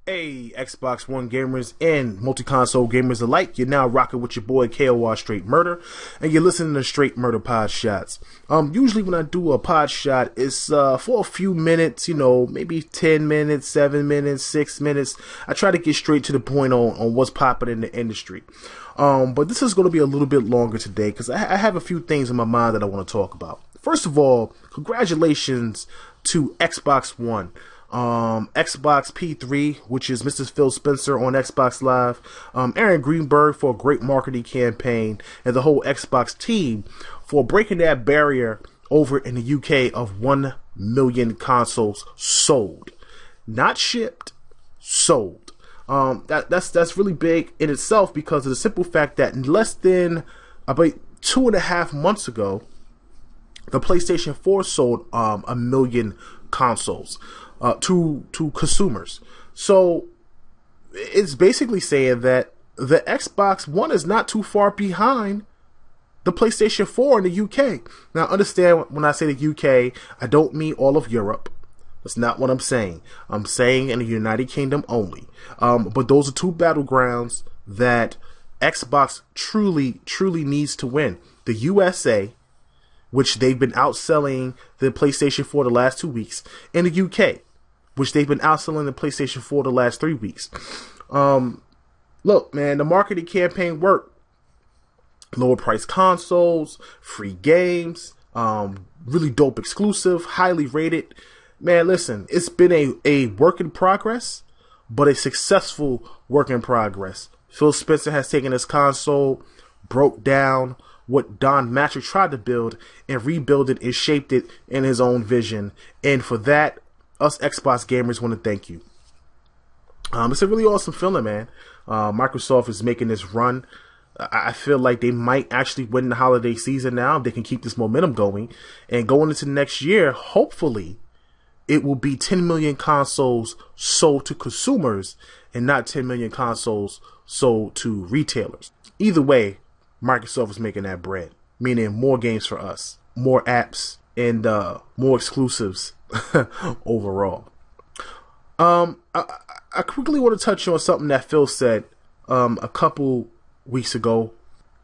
Hey, Xbox One gamers and multi-console gamers alike, you're now rocking with your boy KOR Str8murda, and you're listening to Str8murda Podshots. Usually when I do a Podshot, it's for a few minutes, maybe 10 minutes, 7 minutes, 6 minutes. I try to get straight to the point on what's popping in the industry. But this is going to be a little bit longer today because I have a few things in my mind that I want to talk about. First of all, congratulations to Xbox One. Xbox P3, which is Mr. Phil Spencer on Xbox Live, Aaron Greenberg for a great marketing campaign, and the whole Xbox team for breaking that barrier over in the UK of 1 million consoles sold. Not shipped, sold. That's really big in itself because of the simple fact that less than about 2.5 months ago, the PlayStation 4 sold 1 million consoles to consumers. So it's basically saying that the Xbox One is not too far behind the PlayStation 4 in the UK. Now understand, when I say the UK, I don't mean all of Europe. That's not what I'm saying. I'm saying in the United Kingdom only. But those are two battlegrounds that Xbox truly needs to win. The USA, which they've been outselling the PlayStation 4 the last 2 weeks, and the UK, which they've been outselling the PlayStation 4 the last 3 weeks. Look, man, the marketing campaign worked. Lower price consoles, free games, really dope exclusive, highly rated. Man, listen, it's been a work in progress, but a successful work in progress. Phil Spencer has taken his console, broke down what Don Mattrick tried to build, and rebuilt it and shaped it in his own vision. And for that, us Xbox gamers want to thank you. It's a really awesome feeling, man. Microsoft is making this run. I feel like they might actually win the holiday season now if they can keep this momentum going. And going into next year, hopefully, it will be 10 million consoles sold to consumers and not 10 million consoles sold to retailers. Either way, Microsoft is making that bread, meaning more games for us, more apps, and more exclusives overall. I quickly want to touch on something that Phil said a couple weeks ago.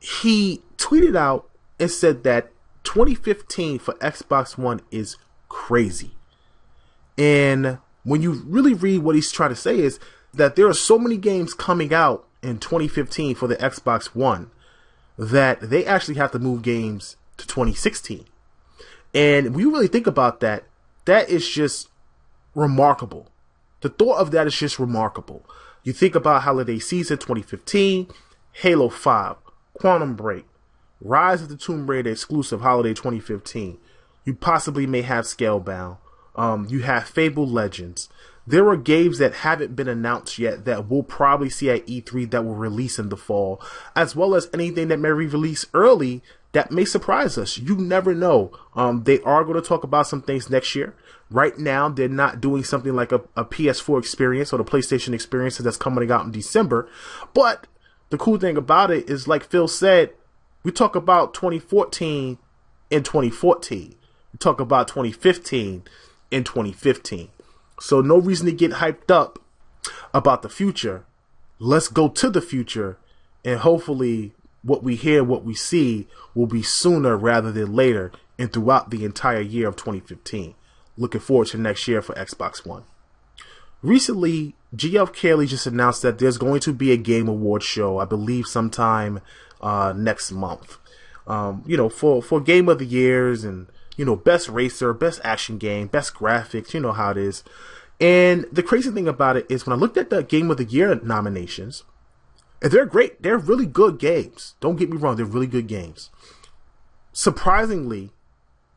He tweeted out and said that 2015 for Xbox One is crazy. And when you really read what he's trying to say is that there are so many games coming out in 2015 for the Xbox One that they actually have to move games to 2016. And when you really think about that, that is just remarkable. The thought of that is just remarkable. You think about holiday season 2015, Halo 5, Quantum Break, Rise of the Tomb Raider exclusive holiday 2015. You possibly may have Scalebound. You have Fable Legends. There are games that haven't been announced yet that we'll probably see at E3 that will release in the fall, as well as anything that may re-release early that may surprise us. You never know. They are going to talk about some things next year. Right now, they're not doing something like a PS4 experience or the PlayStation experience that's coming out in December. But the cool thing about it is, like Phil said, we talk about 2014 and 2014. We talk about 2015 and 2015. So no reason to get hyped up about the future. Let's go to the future, and hopefully what we hear, what we see will be sooner rather than later and throughout the entire year of 2015. Looking forward to next year for Xbox One. Recently, Geoff Keighley just announced that there's going to be a Game Awards show, I believe sometime next month. For Game of the Years and best racer, best action game, best graphics, you know how it is. And the crazy thing about it is when I looked at the Game of the Year nominations, and they're great. They're really good games. Don't get me wrong. They're really good games. Surprisingly,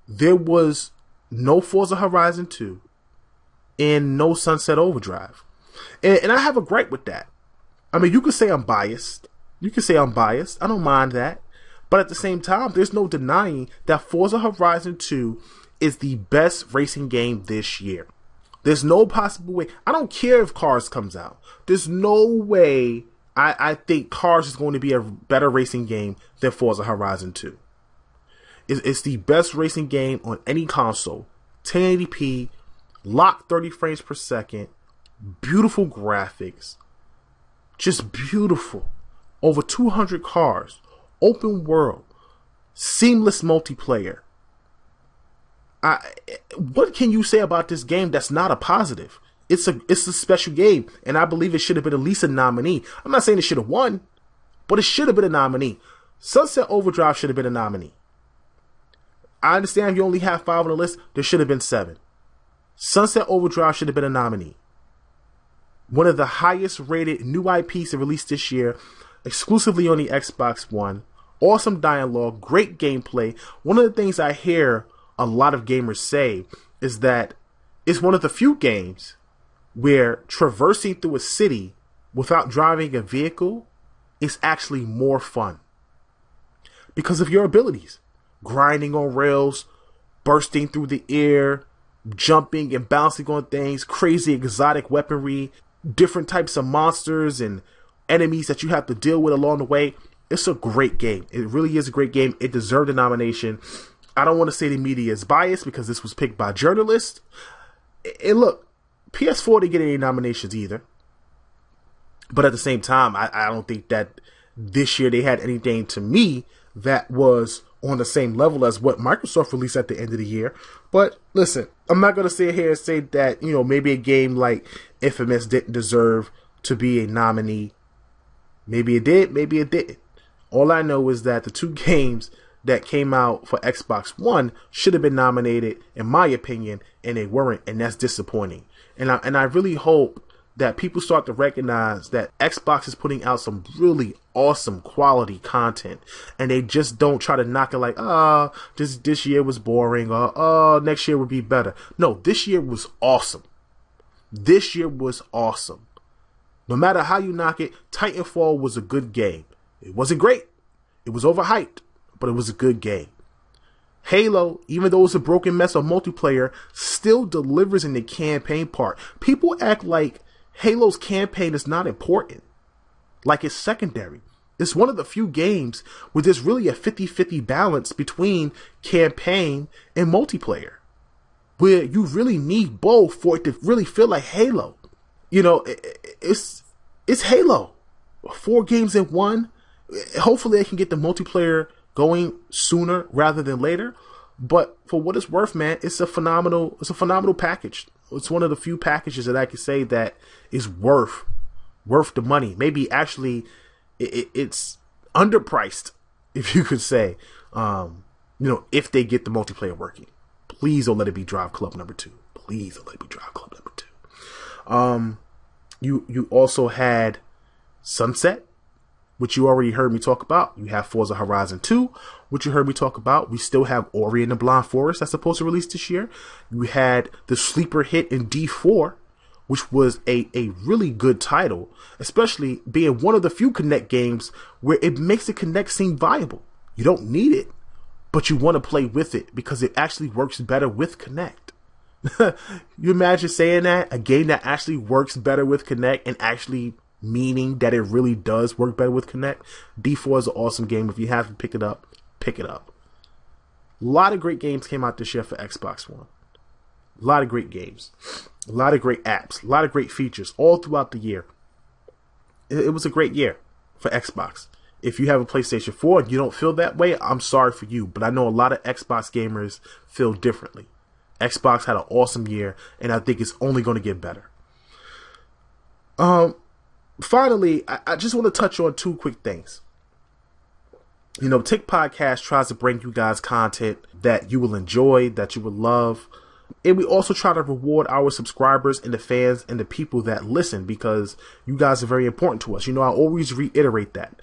there was no Forza Horizon 2 and no Sunset Overdrive. And I have a gripe with that. I mean, you could say I'm biased. I don't mind that. But at the same time, there's no denying that Forza Horizon 2 is the best racing game this year. There's no possible way. I don't care if Cars comes out. There's no way I think Cars is going to be a better racing game than Forza Horizon 2. It's the best racing game on any console. 1080p, locked 30 frames per second, beautiful graphics, just beautiful. Over 200 cars, open world, seamless multiplayer. What can you say about this game that's not a positive? It's a special game, and I believe it should have been at least a nominee. I'm not saying it should have won, but it should have been a nominee. Sunset Overdrive should have been a nominee. I understand if you only have 5 on the list, there should have been 7. Sunset Overdrive should have been a nominee. One of the highest rated new IPs released this year, exclusively on the Xbox One. Awesome dialogue, great gameplay. One of the things I hear a lot of gamers say is that it's one of the few games where traversing through a city without driving a vehicle is actually more fun because of your abilities. Grinding on rails, bursting through the air, jumping and bouncing on things, crazy exotic weaponry, different types of monsters and enemies that you have to deal with along the way. It's a great game. It really is a great game. It deserved a nomination. I don't want to say the media is biased because this was picked by journalists. And look, PS4 didn't get any nominations either. But at the same time, I don't think that this year they had anything to me that was on the same level as what Microsoft released at the end of the year. But listen, I'm not going to sit here and say that, maybe a game like Infamous didn't deserve to be a nominee. Maybe it did, maybe it didn't. All I know is that the 2 games that came out for Xbox One should have been nominated, in my opinion, and they weren't, and that's disappointing. And I really hope that people start to recognize that Xbox is putting out some really awesome quality content, and they just don't try to knock it like, this year was boring, or next year would be better. No, this year was awesome. This year was awesome. No matter how you knock it, Titanfall was a good game. It wasn't great. It was overhyped, but it was a good game. Halo, even though it's a broken mess of multiplayer, still delivers in the campaign part. People act like Halo's campaign is not important, like it's secondary. It's one of the few games where there's really a 50-50 balance between campaign and multiplayer, where you really need both for it to really feel like Halo. It's Halo. 4 games in one. Hopefully they can get the multiplayer going sooner rather than later. But for what it's worth, man, it's a phenomenal package. It's one of the few packages that I can say that is worth the money. Maybe actually it's underpriced, if you could say. If they get the multiplayer working. Please don't let it be Drive Club number 2. Please don't let it be Drive Club number 2. You also had Sunset, which you already heard me talk about. You have Forza Horizon 2, which you heard me talk about. We still have Ori and the Blind Forest that's supposed to release this year. You had the sleeper hit in D4, which was a really good title, especially being one of the few Kinect games where it makes the Kinect seem viable. You don't need it, but you want to play with it because it actually works better with Kinect. You imagine saying that? A game that actually works better with Kinect and actually meaning that it really does work better with Kinect. D4 is an awesome game. If you haven't picked it up, pick it up. A lot of great games came out this year for Xbox One. A lot of great games. A lot of great apps. A lot of great features all throughout the year. It was a great year for Xbox. If you have a PlayStation 4 and you don't feel that way, I'm sorry for you. But I know a lot of Xbox gamers feel differently. Xbox had an awesome year, and I think it's only going to get better. Finally, I just want to touch on 2 quick things. Tick Podcast tries to bring you guys content that you will enjoy, that you will love. And we also try to reward our subscribers and the fans and the people that listen because you guys are very important to us. I always reiterate that.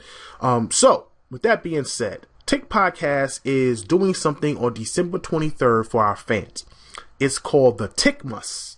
So, with that being said, Tick Podcast is doing something on December 23rd for our fans. It's called the TiCmas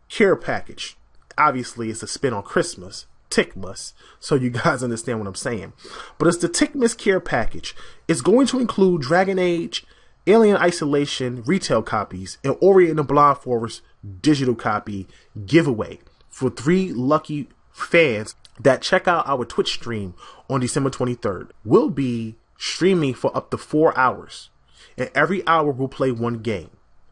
Care Package. Obviously, it's a spin on Christmas. TiCmas, so you guys understand what I'm saying. But it's the TiCmas Care Package. It's going to include Dragon Age, Alien Isolation retail copies, and Ori and the Blind Forest digital copy giveaway for 3 lucky fans that check out our Twitch stream on December 23rd. We'll be streaming for up to 4 hours, and every hour we'll play 1 game.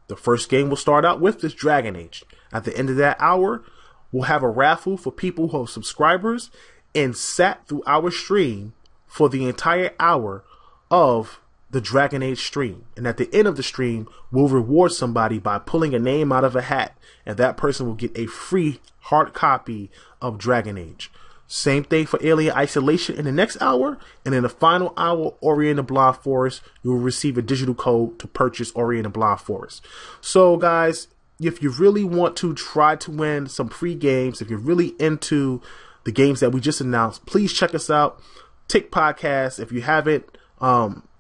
The first game we'll start out with is Dragon Age. At the end of that hour, we'll have a raffle for people who are subscribers and sat through our stream for the entire hour of the Dragon Age stream. And at the end of the stream, we'll reward somebody by pulling a name out of a hat, and that person will get a free hard copy of Dragon Age. Same thing for Alien Isolation in the next hour, and in the final hour, Ori and the Blind Forest, you will receive a digital code to purchase Ori and the Blind Forest. So guys, if you really want to try to win some free games, if you're really into the games that we just announced, please check us out. TiCmas, if you haven't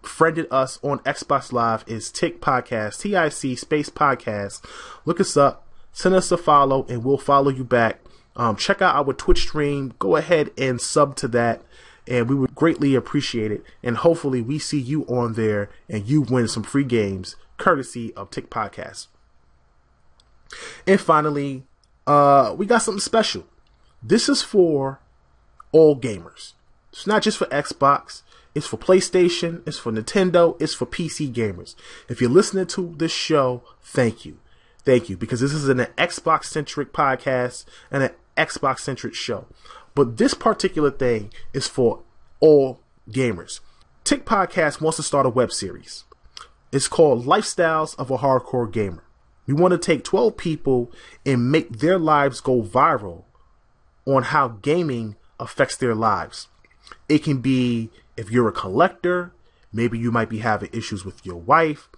friended us on Xbox Live, is TiCmas, TIC space podcast. Look us up, send us a follow, and we'll follow you back. Check out our Twitch stream. Go ahead and sub to that, and we would greatly appreciate it. And hopefully we see you on there and you win some free games courtesy of TiCmas. And finally, we got something special. This is for all gamers. It's not just for Xbox. It's for PlayStation. It's for Nintendo. It's for PC gamers. If you're listening to this show, thank you. Thank you, because this is an Xbox-centric podcast and an Xbox-centric show. But this particular thing is for all gamers. TiCmas wants to start a web series. It's called Lifestyles of a Hardcore Gamer. We want to take 12 people and make their lives go viral on how gaming affects their lives. It can be if you're a collector, maybe you might be having issues with your wife.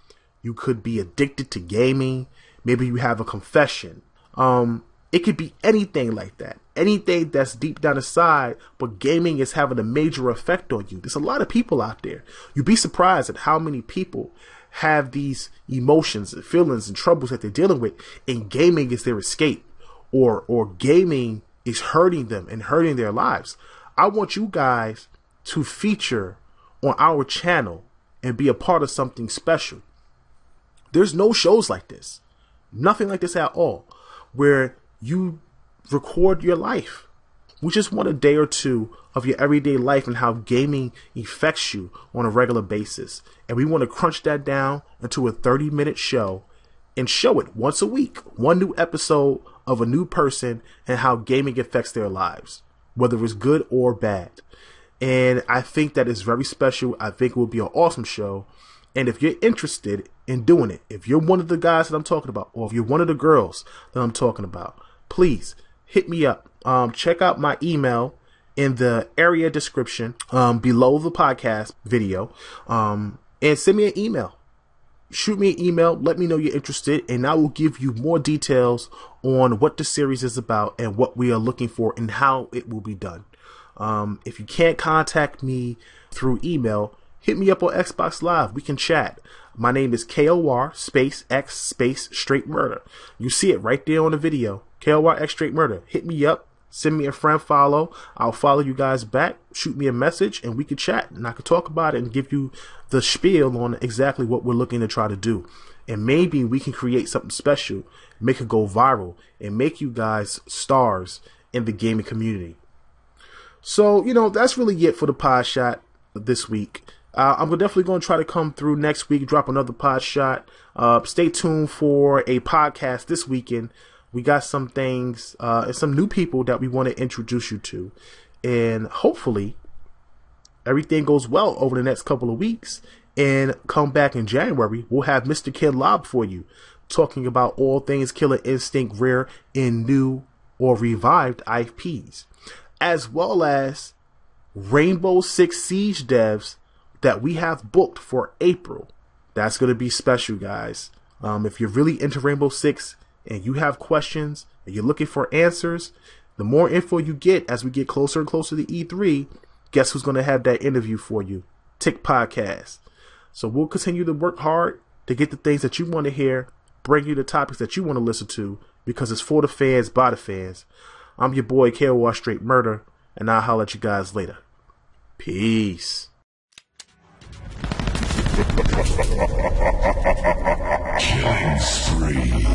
You could be addicted to gaming. Maybe you have a confession. It could be anything like that. Anything that's deep down inside, but gaming is having a major effect on you. There's a lot of people out there. You'd be surprised at how many people have these emotions and feelings and troubles that they're dealing with, and gaming is their escape, or gaming is hurting them and hurting their lives. I want you guys to feature on our channel and be a part of something special. There's no shows like this. Nothing like this at all, where you record your life. We just want a day or two of your everyday life and how gaming affects you on a regular basis. And we want to crunch that down into a 30-minute show and show it once a week. One new episode of a new person and how gaming affects their lives, whether it's good or bad. And I think that is very special. I think it will be an awesome show. And if you're interested in doing it, if you're one of the guys that I'm talking about, or if you're one of the girls that I'm talking about, please hit me up. Check out my email in the area description below the podcast video, and send me an email. Shoot me an email. Let me know you're interested, and I will give you more details on what the series is about and what we are looking for and how it will be done. If you can't contact me through email, hit me up on Xbox Live. We can chat. My name is KOR space X space straight murder. You see it right there on the video. KOR X straight murder. Hit me up. Send me a friend follow. I'll follow you guys back. Shoot me a message and we can chat. And I can talk about it and give you the spiel on exactly what we're looking to try to do. And maybe we can create something special, make it go viral, and make you guys stars in the gaming community. So, that's really it for the Podshot this week. I'm definitely going to try to come through next week, drop another Podshot. Stay tuned for a podcast this weekend. We got some things and some new people that we want to introduce you to. And hopefully everything goes well over the next couple of weeks. And come back in January, we'll have Mr. Kid Lob for you, talking about all things Killer Instinct rare in new or revived IPs, as well as Rainbow Six Siege devs that we have booked for April. That's going to be special, guys. If you're really into Rainbow Six and you have questions and you're looking for answers, the more info you get as we get closer and closer to E3, guess who's going to have that interview for you? TiCmas. So we'll continue to work hard to get the things that you want to hear, bring you the topics that you want to listen to, because it's for the fans, by the fans. I'm your boy, KOR Str8murda, and I'll holler at you guys later. Peace. Killing spree.